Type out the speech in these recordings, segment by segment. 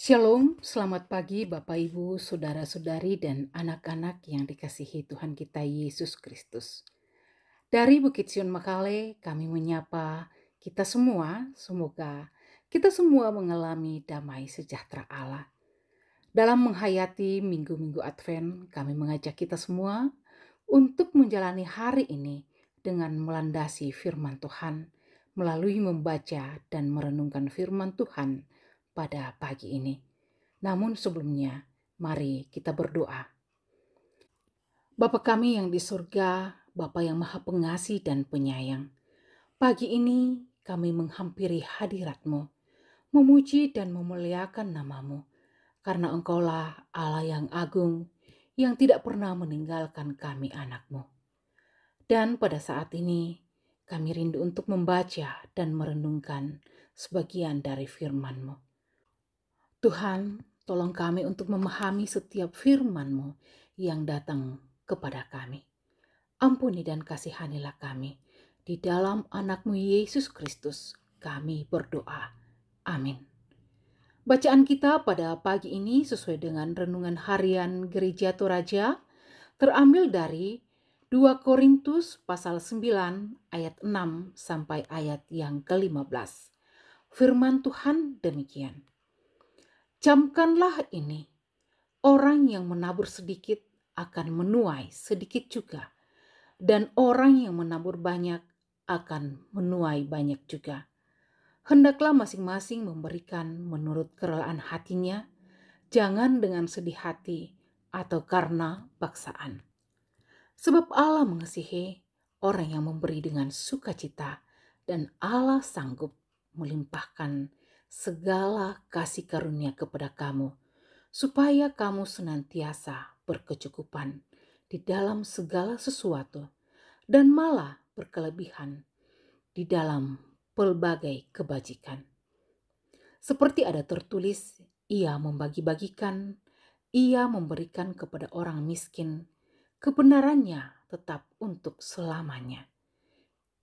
Shalom, selamat pagi Bapak Ibu, Saudara-saudari dan anak-anak yang dikasihi Tuhan kita Yesus Kristus. Dari Bukit Sion Makale kami menyapa kita semua, semoga kita semua mengalami damai sejahtera Allah. Dalam menghayati minggu-minggu Advent, kami mengajak kita semua untuk menjalani hari ini dengan melandasi firman Tuhan, melalui membaca dan merenungkan firman Tuhan pada pagi ini. Namun sebelumnya, mari kita berdoa. Bapa kami yang di surga, Bapa yang maha pengasih dan penyayang, pagi ini kami menghampiri hadirat-Mu, memuji dan memuliakan nama-Mu, karena Engkaulah Allah yang agung, yang tidak pernah meninggalkan kami anak-Mu. Dan pada saat ini, kami rindu untuk membaca dan merenungkan sebagian dari firman-Mu. Tuhan, tolong kami untuk memahami setiap firman-Mu yang datang kepada kami. Ampuni dan kasihanilah kami. Di dalam anak-Mu Yesus Kristus kami berdoa. Amin. Bacaan kita pada pagi ini sesuai dengan renungan harian Gereja Toraja terambil dari 2 Korintus pasal 9 ayat 6 sampai ayat yang ke-15. Firman Tuhan demikian. Camkanlah ini, orang yang menabur sedikit akan menuai sedikit juga, dan orang yang menabur banyak akan menuai banyak juga. Hendaklah masing-masing memberikan menurut kerelaan hatinya, jangan dengan sedih hati atau karena paksaan. Sebab Allah mengasihi orang yang memberi dengan sukacita, dan Allah sanggup melimpahkan segala kasih karunia kepada kamu, supaya kamu senantiasa berkecukupan di dalam segala sesuatu, dan malah berkelebihan di dalam pelbagai kebajikan. Seperti ada tertulis, ia membagi-bagikan, ia memberikan kepada orang miskin, kebenarannya tetap untuk selamanya.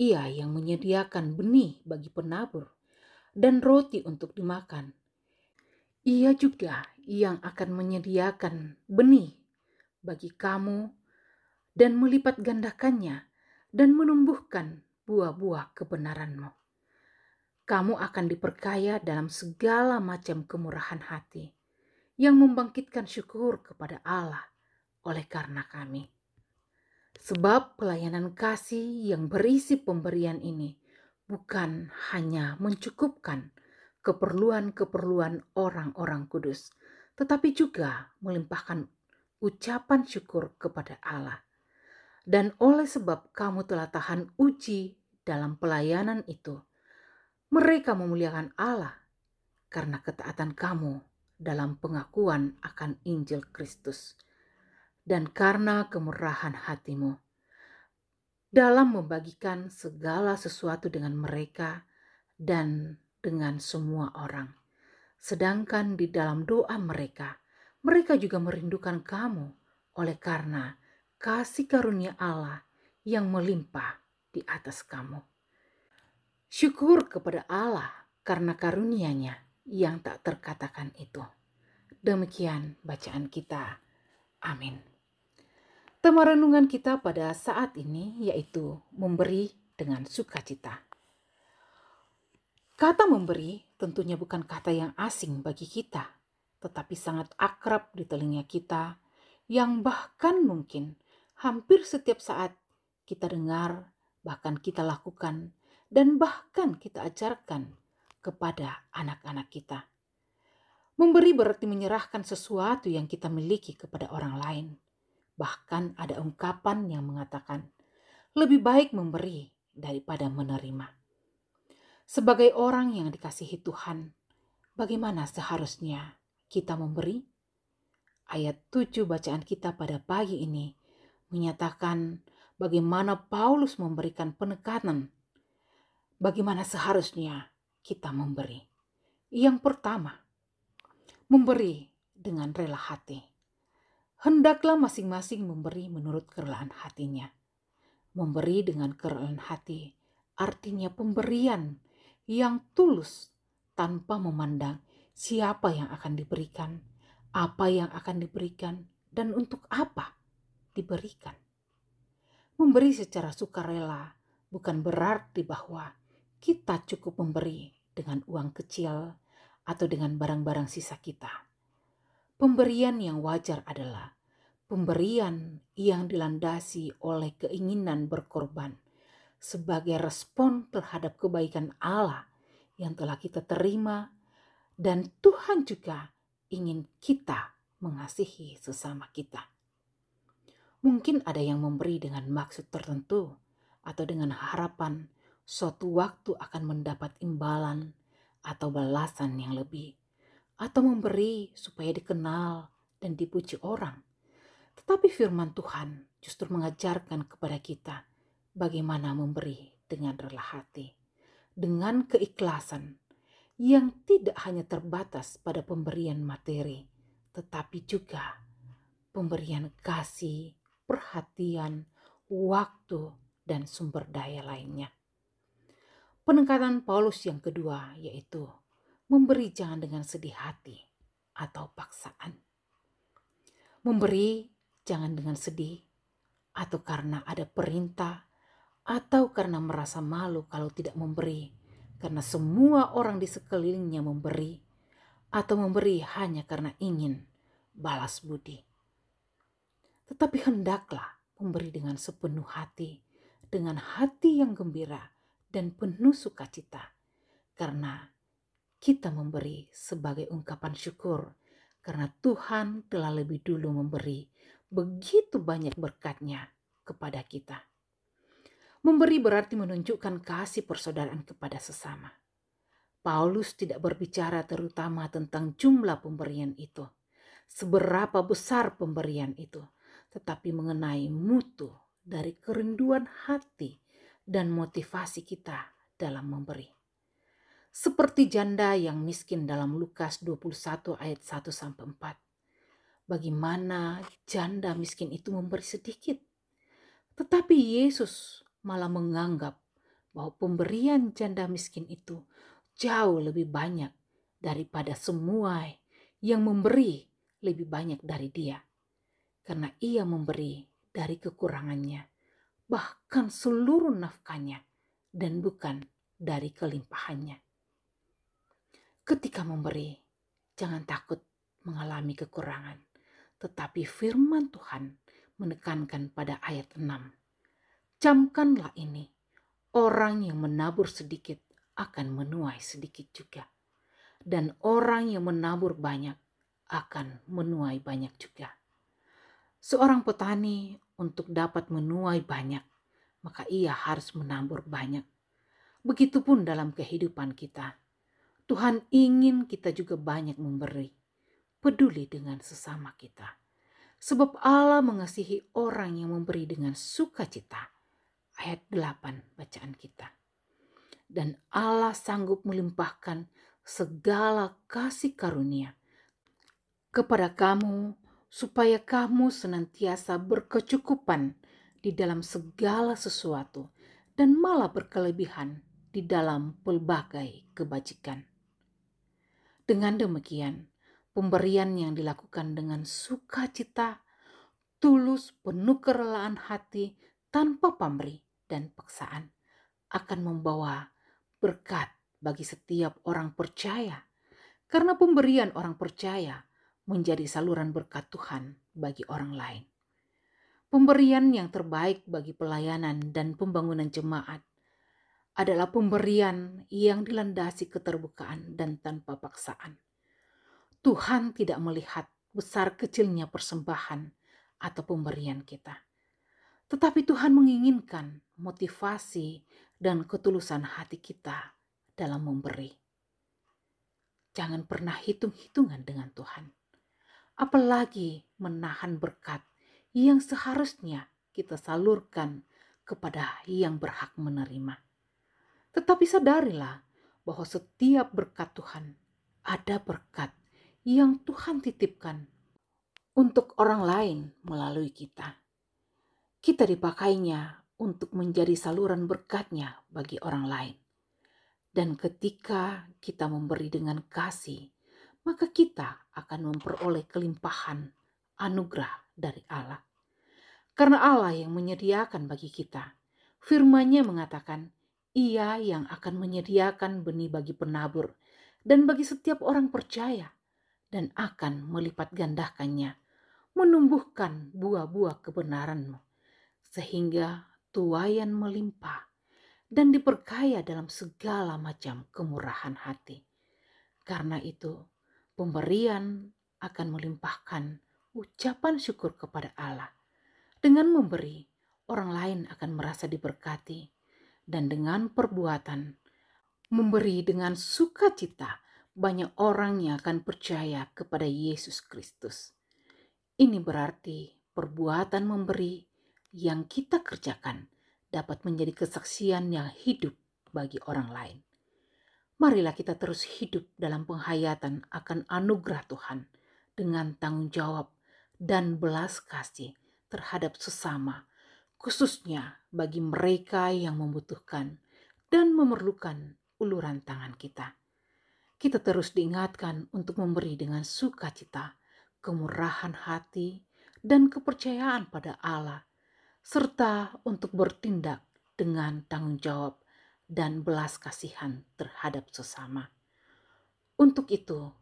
Ia yang menyediakan benih bagi penabur dan roti untuk dimakan. Ia juga yang akan menyediakan benih bagi kamu dan melipat gandakannya dan menumbuhkan buah-buah kebenaranmu. Kamu akan diperkaya dalam segala macam kemurahan hati yang membangkitkan syukur kepada Allah oleh karena kami. Sebab pelayanan kasih yang berisi pemberian ini bukan hanya mencukupkan keperluan-keperluan orang-orang kudus, tetapi juga melimpahkan ucapan syukur kepada Allah. Dan oleh sebab kamu telah tahan uji dalam pelayanan itu, mereka memuliakan Allah karena ketaatan kamu dalam pengakuan akan Injil Kristus, dan karena kemurahan hatimu dalam membagikan segala sesuatu dengan mereka dan dengan semua orang. Sedangkan di dalam doa mereka, mereka juga merindukan kamu oleh karena kasih karunia Allah yang melimpah di atas kamu. Syukur kepada Allah karena karunia-Nya yang tak terkatakan itu. Demikian bacaan kita. Amin. Tema renungan kita pada saat ini yaitu memberi dengan sukacita. Kata memberi tentunya bukan kata yang asing bagi kita, tetapi sangat akrab di telinga kita, yang bahkan mungkin hampir setiap saat kita dengar, bahkan kita lakukan, dan bahkan kita ajarkan kepada anak-anak kita. Memberi berarti menyerahkan sesuatu yang kita miliki kepada orang lain. Bahkan ada ungkapan yang mengatakan, lebih baik memberi daripada menerima. Sebagai orang yang dikasihi Tuhan, bagaimana seharusnya kita memberi? Ayat 7 bacaan kita pada pagi ini menyatakan bagaimana Paulus memberikan penekanan bagaimana seharusnya kita memberi. Yang pertama, memberi dengan rela hati. Hendaklah masing-masing memberi menurut kerelaan hatinya. Memberi dengan kerelaan hati artinya pemberian yang tulus tanpa memandang siapa yang akan diberikan, apa yang akan diberikan, dan untuk apa diberikan. Memberi secara sukarela bukan berarti bahwa kita cukup memberi dengan uang kecil atau dengan barang-barang sisa kita. Pemberian yang wajar adalah pemberian yang dilandasi oleh keinginan berkorban sebagai respon terhadap kebaikan Allah yang telah kita terima, dan Tuhan juga ingin kita mengasihi sesama kita. Mungkin ada yang memberi dengan maksud tertentu atau dengan harapan suatu waktu akan mendapat imbalan atau balasan yang lebih, atau memberi supaya dikenal dan dipuji orang. Tetapi firman Tuhan justru mengajarkan kepada kita bagaimana memberi dengan rela hati, dengan keikhlasan yang tidak hanya terbatas pada pemberian materi, tetapi juga pemberian kasih, perhatian, waktu, dan sumber daya lainnya. Penekanan Paulus yang kedua yaitu memberi jangan dengan sedih hati atau paksaan. Memberi jangan dengan sedih atau karena ada perintah atau karena merasa malu kalau tidak memberi karena semua orang di sekelilingnya memberi, atau memberi hanya karena ingin balas budi. Tetapi hendaklah memberi dengan sepenuh hati, dengan hati yang gembira dan penuh sukacita, karena kita memberi sebagai ungkapan syukur karena Tuhan telah lebih dulu memberi begitu banyak berkat-Nya kepada kita. Memberi berarti menunjukkan kasih persaudaraan kepada sesama. Paulus tidak berbicara terutama tentang jumlah pemberian itu, seberapa besar pemberian itu, tetapi mengenai mutu dari kerinduan hati dan motivasi kita dalam memberi. Seperti janda yang miskin dalam Lukas 21 ayat 1-4. Bagaimana janda miskin itu memberi sedikit, tetapi Yesus malah menganggap bahwa pemberian janda miskin itu jauh lebih banyak daripada semua yang memberi lebih banyak dari dia. Karena ia memberi dari kekurangannya, bahkan seluruh nafkahnya, dan bukan dari kelimpahannya. Ketika memberi, jangan takut mengalami kekurangan. Tetapi firman Tuhan menekankan pada ayat 6. Camkanlah ini, orang yang menabur sedikit akan menuai sedikit juga. Dan orang yang menabur banyak akan menuai banyak juga. Seorang petani untuk dapat menuai banyak, maka ia harus menabur banyak. Begitupun dalam kehidupan kita. Tuhan ingin kita juga banyak memberi, peduli dengan sesama kita. Sebab Allah mengasihi orang yang memberi dengan sukacita. Ayat 8 bacaan kita. Dan Allah sanggup melimpahkan segala kasih karunia kepada kamu, supaya kamu senantiasa berkecukupan di dalam segala sesuatu dan malah berkelebihan di dalam pelbagai kebajikan. Dengan demikian, pemberian yang dilakukan dengan sukacita, tulus, penuh kerelaan hati, tanpa pamrih dan paksaan, akan membawa berkat bagi setiap orang percaya. Karena pemberian orang percaya menjadi saluran berkat Tuhan bagi orang lain. Pemberian yang terbaik bagi pelayanan dan pembangunan jemaat adalah pemberian yang dilandasi keterbukaan dan tanpa paksaan. Tuhan tidak melihat besar kecilnya persembahan atau pemberian kita. Tetapi Tuhan menginginkan motivasi dan ketulusan hati kita dalam memberi. Jangan pernah hitung-hitungan dengan Tuhan. Apalagi menahan berkat yang seharusnya kita salurkan kepada yang berhak menerima. Tetapi sadarilah bahwa setiap berkat Tuhan ada berkat yang Tuhan titipkan untuk orang lain melalui kita. Kita dipakainya untuk menjadi saluran berkat-Nya bagi orang lain. Dan ketika kita memberi dengan kasih, maka kita akan memperoleh kelimpahan anugerah dari Allah. Karena Allah yang menyediakan bagi kita. Firman-Nya mengatakan, Ia yang akan menyediakan benih bagi penabur dan bagi setiap orang percaya, dan akan melipat gandakannya, menumbuhkan buah-buah kebenaranmu, sehingga tuaian melimpah dan diperkaya dalam segala macam kemurahan hati. Karena itu, pemberian akan melimpahkan ucapan syukur kepada Allah. Dengan memberi, orang lain akan merasa diberkati, dan dengan perbuatan memberi dengan sukacita, banyak orang yang akan percaya kepada Yesus Kristus. Ini berarti perbuatan memberi yang kita kerjakan dapat menjadi kesaksian yang hidup bagi orang lain. Marilah kita terus hidup dalam penghayatan akan anugerah Tuhan dengan tanggung jawab dan belas kasih terhadap sesama, khususnya bagi mereka yang membutuhkan dan memerlukan uluran tangan kita. Kita terus diingatkan untuk memberi dengan sukacita, kemurahan hati, dan kepercayaan pada Allah, serta untuk bertindak dengan tanggung jawab dan belas kasihan terhadap sesama. Untuk itu,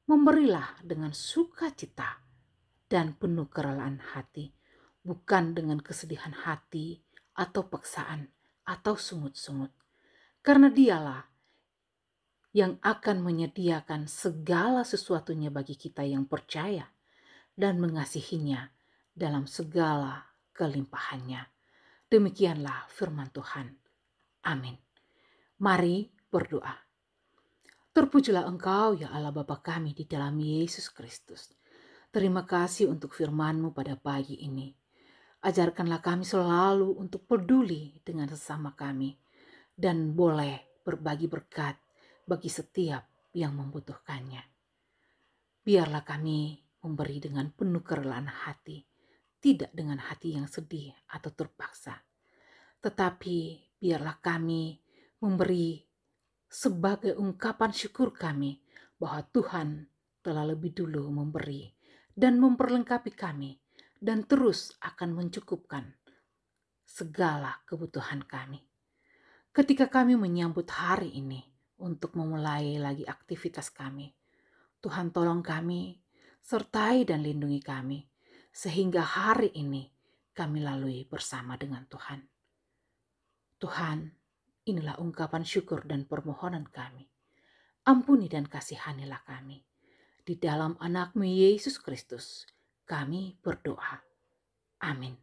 memberilah dengan sukacita dan penuh kerelaan hati, bukan dengan kesedihan hati atau paksaan atau sungut-sungut. Karena Dialah yang akan menyediakan segala sesuatunya bagi kita yang percaya dan mengasihinya dalam segala kelimpahannya. Demikianlah firman Tuhan. Amin. Mari berdoa. Terpujilah Engkau ya Allah Bapa kami di dalam Yesus Kristus. Terima kasih untuk firman-Mu pada pagi ini. Ajarkanlah kami selalu untuk peduli dengan sesama kami dan boleh berbagi berkat bagi setiap yang membutuhkannya. Biarlah kami memberi dengan penuh kerelaan hati, tidak dengan hati yang sedih atau terpaksa. Tetapi biarlah kami memberi sebagai ungkapan syukur kami bahwa Tuhan telah lebih dulu memberi dan memperlengkapi kami dan terus akan mencukupkan segala kebutuhan kami. Ketika kami menyambut hari ini untuk memulai lagi aktivitas kami, Tuhan tolong kami, sertai dan lindungi kami, sehingga hari ini kami lalui bersama dengan Tuhan. Tuhan, inilah ungkapan syukur dan permohonan kami. Ampuni dan kasihanilah kami. Di dalam anak-Mu Yesus Kristus, kami berdoa. Amin.